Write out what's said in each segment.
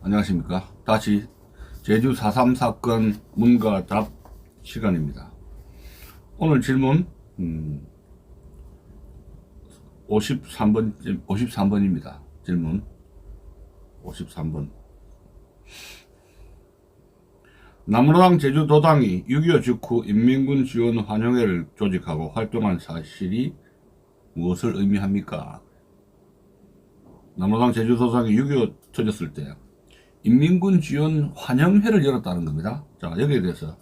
안녕하십니까. 다시 제주 4.3 사건 문과 답 시간입니다. 오늘 질문 53번입니다. 질문 53번. 남로당 제주도당이 6.25 직후 인민군 지원 환영회를 조직하고 활동한 사실이 무엇을 의미합니까? 남로당 제주도당이 6.25 터졌을 때 인민군 지원 환영회를 열었다는 겁니다. 자, 여기에 대해서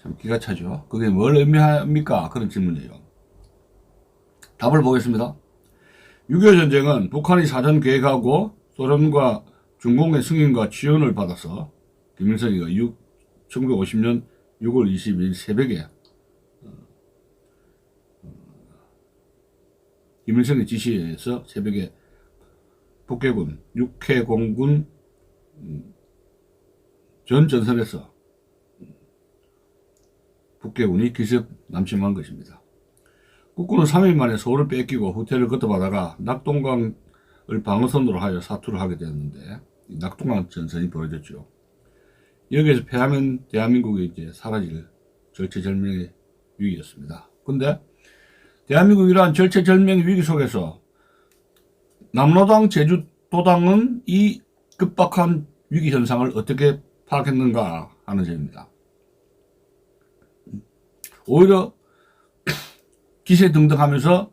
참 기가 차죠. 그게 뭘 의미합니까? 그런 질문이에요. 답을 보겠습니다. 6.25 전쟁은 북한이 사전 계획하고 소련과 중공의 승인과 지원을 받아서 김일성이가 1950년 6월 22일 새벽에 김일성의 지시에 의해서 새벽에 북해군 6회 공군 전 전선에서 북해군이 기습 남침한 것입니다. 국군은 3일 만에 서울을 뺏기고 후퇴를 거듭하다가 낙동강을 방어선으로 하여 사투를 하게 되었는데 낙동강 전선이 벌어졌죠. 여기에서 패하면 대한민국이 이제 사라질 절체절명의 위기였습니다. 근데 대한민국 이러한 절체절명의 위기 속에서 남로당 제주도당은 이 급박한 위기 현상을 어떻게 파악했는가 하는 점입니다. 오히려 기세등등하면서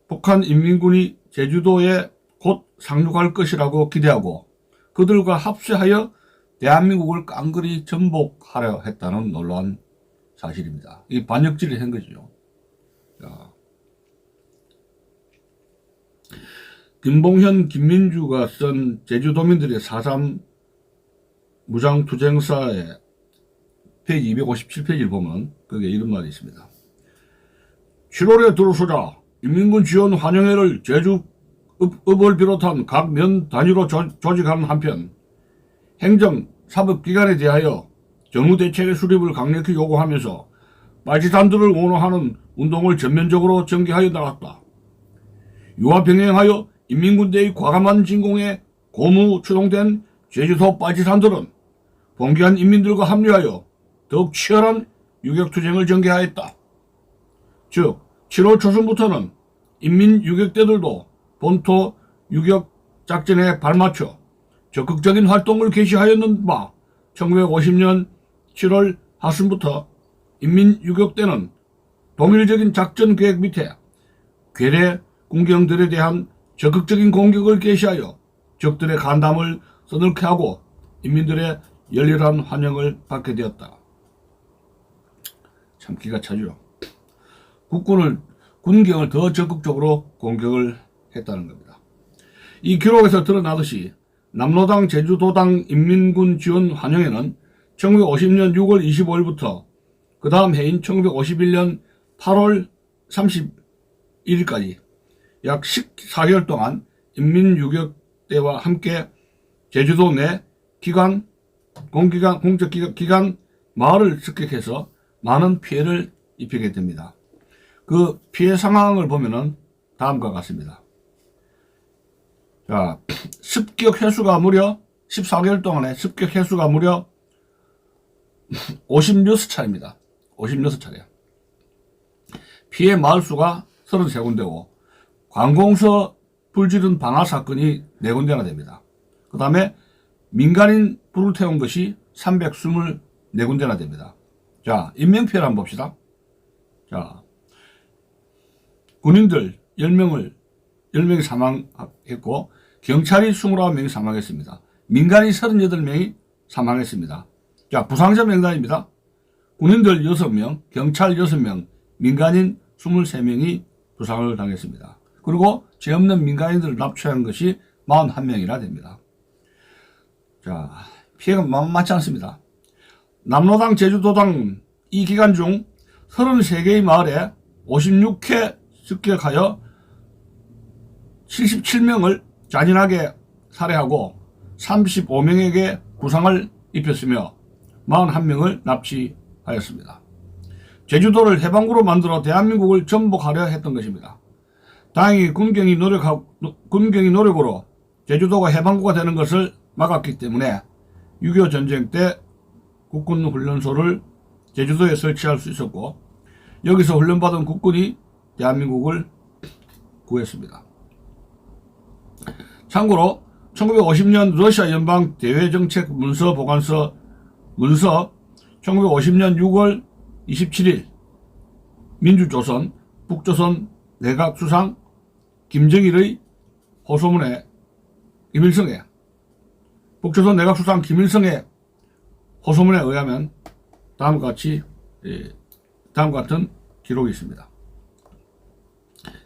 북한 인민군이 제주도에 곧 상륙할 것이라고 기대하고 그들과 합세하여 대한민국을 깡그리 전복하려 했다는 놀라운 사실입니다. 이 반역질을 한 거죠. 자, 김봉현, 김민주가 쓴 제주도민들의 4.3 무장투쟁사의 페이지 257페이지를 보면 거기에 이런 말이 있습니다. 7월에 들어서자 인민군 지원 환영회를 제주 읍을 비롯한 각 면 단위로 조직하는 한편 행정, 사법기관에 대하여 정무대책의 수립을 강력히 요구하면서 빨치산들을 원호하는 운동을 전면적으로 전개하여 나갔다. 이와 병행하여 인민군대의 과감한 진공에 고무 추동된 제주도 빨치산들은 봉기한 인민들과 합류하여 더욱 치열한 유격투쟁을 전개하였다. 즉 7월 초순부터는 인민 유격대들도 본토 유격 작전에 발맞춰 적극적인 활동을 개시하였는 바 1950년 7월 하순부터 인민 유격대는 동일적인 작전 계획 밑에 괴뢰 군경들에 대한 적극적인 공격을 개시하여 적들의 간담을 서늘케 하고 인민들의 열렬한 환영을 받게 되었다. 참 기가 차죠. 군경을 더 적극적으로 공격을 했다는 겁니다. 이 기록에서 드러나듯이 남로당 제주도당 인민군 지원 환영회는 1950년 6월 25일부터 그 다음 해인 1951년 8월 31일까지 약 14개월 동안 인민유격대와 함께 제주도 내 공적 기관 마을을 습격해서 많은 피해를 입히게 됩니다. 그 피해 상황을 보면은 다음과 같습니다. 자, 습격 횟수가 무려 14개월 동안에 습격 횟수가 무려 56차례입니다. 56차례. 피해 마을 수가 33군데고 관공서 불지른 방화 사건이 4군데나 됩니다. 그 다음에 민간인 불을 태운 것이 324군데나 됩니다. 자, 인명피해를 한번 봅시다. 자, 군인들 10명이 사망했고 경찰이 29명이 사망했습니다. 민간인 38명이 사망했습니다. 자, 부상자 명단입니다. 군인들 6명, 경찰 6명, 민간인 23명이 부상을 당했습니다. 그리고 죄 없는 민간인들을 납치한 것이 41명이나 됩니다. 자, 피해가 만만치 않습니다. 남로당 제주도당 이 기간 중 33개의 마을에 56회 습격하여 77명을 잔인하게 살해하고 35명에게 부상을 입혔으며 41명을 납치하였습니다. 제주도를 해방구로 만들어 대한민국을 전복하려 했던 것입니다. 다행히 군경이 노력으로 제주도가 해방구가 되는 것을 막았기 때문에 6.25 전쟁 때 국군 훈련소를 제주도에 설치할 수 있었고, 여기서 훈련받은 국군이 대한민국을 구했습니다. 참고로 1950년 러시아 연방 대외정책 문서 보관서 문서 1950년 6월 27일 민주조선 북조선 내각수상 김정일의 호소문에 김일성의 북조선 내각수상 김일성의 호소문에 의하면 다음과 같은 기록이 있습니다.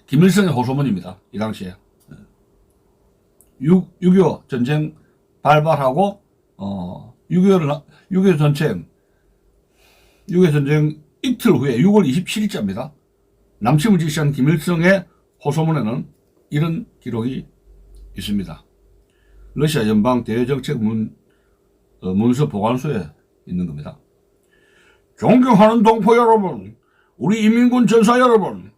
김일성의 호소문입니다. 이 당시에 6.25 전쟁 발발하고 6.25 전쟁 이틀 후에 6월 27일자입니다. 남침을 지시한 김일성의 호소문에는 이런 기록이 있습니다. 러시아 연방 대외정책 문서 보관소에 있는 겁니다. 존경하는 동포 여러분, 우리 인민군 전사 여러분,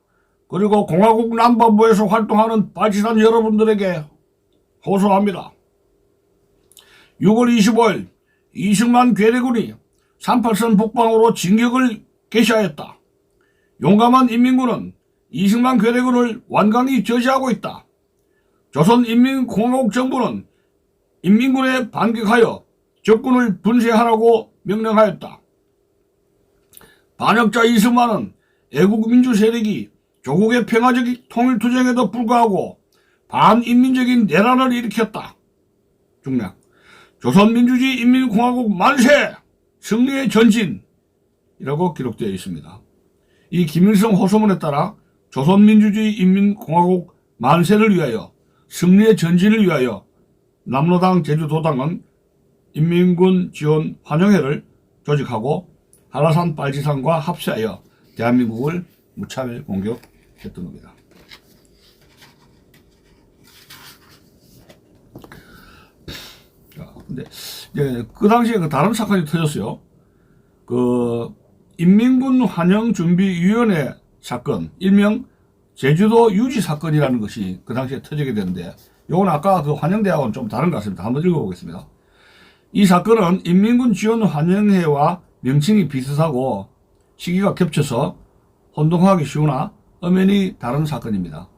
그리고 공화국 남반부에서 활동하는 빨치산 여러분들에게 호소합니다. 6월 25일 이승만 괴뢰군이 38선 북방으로 진격을 개시하였다. 용감한 인민군은 이승만 괴뢰군을 완강히 저지하고 있다. 조선인민공화국 정부는 인민군에 반격하여 적군을 분쇄하라고 명령하였다. 반역자 이승만은 애국민주 세력이 조국의 평화적 통일투쟁에도 불구하고 반인민적인 내란을 일으켰다. 중략 조선민주주의 인민공화국 만세! 승리의 전진이라고 기록되어 있습니다. 이 김일성 호소문에 따라 조선민주주의 인민공화국 만세를 위하여 승리의 전진을 위하여 남로당 제주도당은 인민군 지원 환영회를 조직하고 한라산 빨치산과 합세하여 대한민국을 무차별 공격했던 겁니다. 근데 그 당시에 다른 사건이 터졌어요. 인민군 환영준비위원회 사건, 일명 제주도 유지 사건이라는 것이 그 당시에 터지게 되는데, 요건 아까 그 환영대하고는 좀 다른 것 같습니다. 한번 읽어보겠습니다. 이 사건은 인민군 지원 환영회와 명칭이 비슷하고 시기가 겹쳐서 혼동하기 쉬우나 엄연히 다른 사건입니다.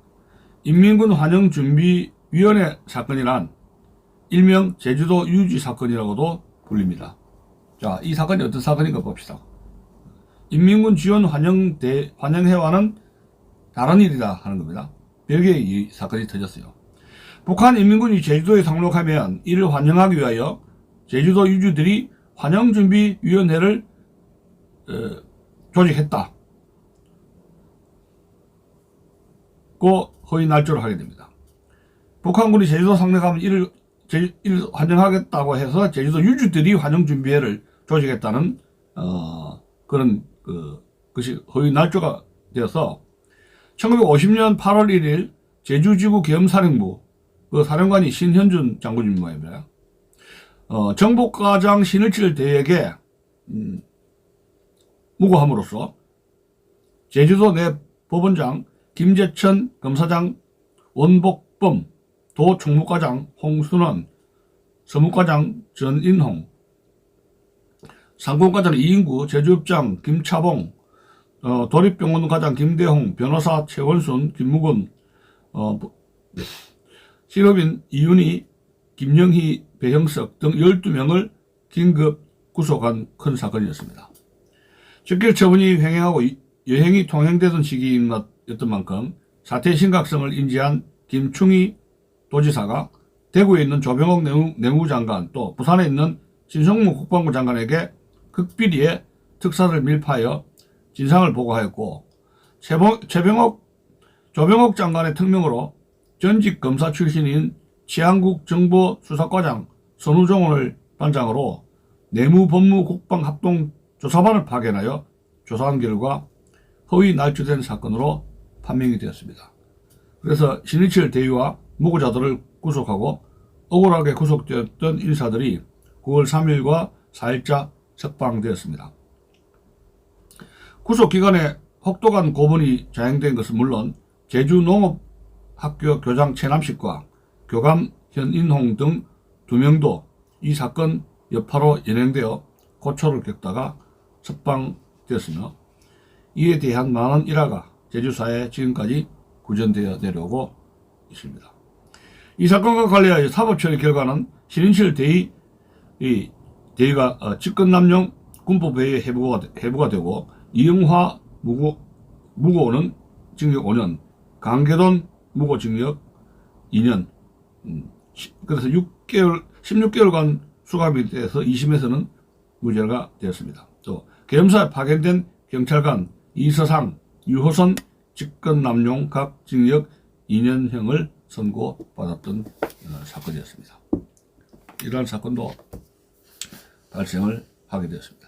인민군 환영준비위원회 사건이란 일명 제주도 유지 사건이라고도 불립니다. 자, 이 사건이 어떤 사건인가 봅시다. 인민군 지원 환영회와는 다른 일이다 하는 겁니다. 별개의 이 사건이 터졌어요. 북한 인민군이 제주도에 상륙하면 이를 환영하기 위하여 제주도 유주들이 환영준비위원회를 조직했다. 고 허위 날조를 하게 됩니다. 북한군이 제주도 상륙하면 이를 환영하겠다고 해서 제주도 유주들이 환영준비회를 조직했다는 그런 것이 허위 날조가 되어서 1950년 8월 1일 제주지구 계엄사령부 그 사령관이 신현준 장군님 모양입니다. 정복과장 신일칠 대에게 무고함으로써 제주도 내 법원장 김재천 검사장 원복범 도총무과장 홍순원 서무과장 전인홍 상공과장 이인구 제주읍장 김차봉 도립병원과장 김대홍 변호사 최원순 김무근 실업인 이윤희 김영희 배형석 등 12명을 긴급 구속한 큰 사건이었습니다. 직결 처분이 횡행하고 여행이 통행되던 시기였던 만큼 사태의 심각성을 인지한 김충희 도지사가 대구에 있는 조병옥 내무장관 또 부산에 있는 진성무 국방부 장관에게 극비리에 특사를 밀파하여 진상을 보고하였고 조병옥 장관의 특명으로 전직 검사 출신인 치안국 정보수사과장 선우종을 반장으로 내무법무국방합동조사반을 파견하여 조사한 결과 허위 날조된 사건으로 판명이 되었습니다. 그래서 신일칠 대위와 무고자들을 구속하고 억울하게 구속되었던 인사들이 9월 3일과 4일자 석방되었습니다. 구속 기간에 혹독한 고문이 자행된 것은 물론 제주농업학교 교장 최남식과 교감 현인홍 등 2명도 이 사건 여파로 연행되어 고초를 겪다가 석방되었으며 이에 대한 많은 일화가 제주사회에 지금까지 구전되어 내려오고 있습니다. 이 사건과 관련하여 사법처리 결과는 신인실 대의가 직권남용 군법회의에 회부가 되고 이영화 무고는 징역 5년, 강계돈 무고 징역 2년, 그래서 16개월간 수감이 돼서 2심에서는 무죄가 되었습니다. 또 계엄사에 파견된 경찰관 이서상, 유호선 직권남용 각 징역 2년형을 선고받았던 사건이었습니다. 이러한 사건도 발생을 하게 되었습니다.